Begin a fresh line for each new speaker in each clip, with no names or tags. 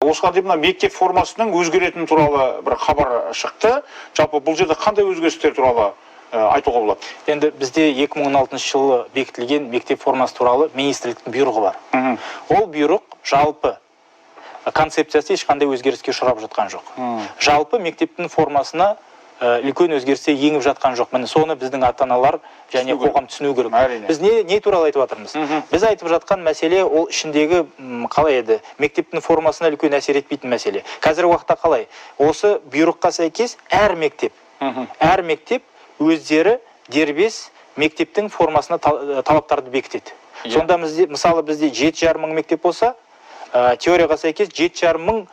осыған дейін мына мектеп формасының өзгеретіні туралы бір хабар шықты. Жалпы бұл жерде қандай өзгерістер туралы айтуға болады?
Енді бізде 2016 жылы бекітілген мектеп формасы туралы министрліктің бұйрығы бар. Ол бұйрық жалпы концепциясы ешқандай өзгеріске ұшырап жатқан жоқ. Жалпы мектептің формасына үлкен өзгерістер еніп жатқан жоқ. Міне соны біздің ата-аналар және қоғам түсіну керек. Біз не туралы айтып жатырмыз? Біз айтып жатқан мәселе ол ішіндегі қалай еді? Мектептің формасына үлкен әсер етпейтін мәселе. Қазіргі уақытта қалай? Осы бұйрыққа сәйкес әр мектеп өздері дербес мектептің формасына талаптарды бекітеді. Сонда мысалы бізде 7,5 мың мектеп болса, теорияға сәйкес 7,5 мың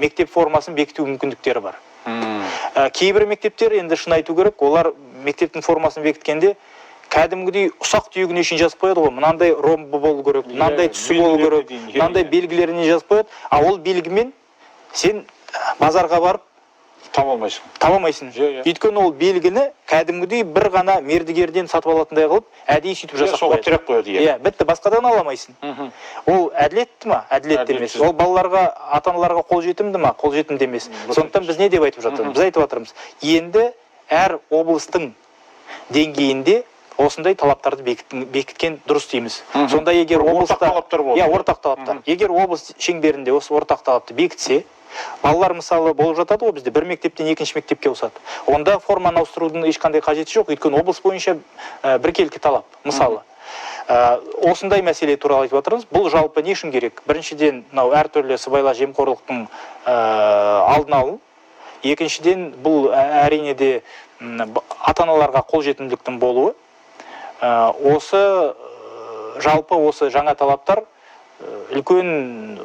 мектеп формасын бекіту мүмкіндіктері бар. Кейбір мектептер, енді шын айту керек, олар мектептің формасын бекіткенде кәдімгідей ұсақ түйегіне шейін жазып қояды ғой. Мынандай ромбы болу керек, мынандай түсі болу керек, мынандай белгілеріне жазып қояды. А ол белгімен сен базарға барып таба алмайсың. Өйткені ол белгіні кәдімгідей бір ғана мердігерден сатып алатындай қылып, әдейі сөйтіп жасап қояды. Бітті, басқадан ала алмайсың. Ол әділетті ма? Әділетті емес. Ол балаларға, ата-аналарға қолжетімді ма? Қолжетімді емес. Сондықтан біз не деп айтып жатырмыз? Біз айтып жатырмыз. Енді әр облыстың деңгейінде осындай талаптарды бекіткен дұрыс дейміз. Сонда егер облыста ортақ талаптар. Егер облыс шеңберінде осы ортақ талапты бекітсе, балалар мысалы болып жатады ғой бізде, бір мектептен екінші мектепке ауысады. Онда форманы ауыстырудың ешқандай қажеті жоқ, өйткені облыс бойынша біркелкі талап. Мысалы, осындай мәселе туралы айтып жатырмыз. Бұл жалпы не үшін керек? Біріншіден, әртүрлі сыбайлас жемқорлықтың алдын алу. Екіншіден, бұл әрине де ата-аналарға қолжетімділіктің болуы. Жалпы осы жаңа талаптар үлкен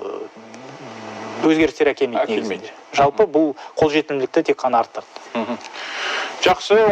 өзгерістер әкелмейді негізінде. Жалпы бұл қолжетімділікті тек қана арттырды.
Жақсы.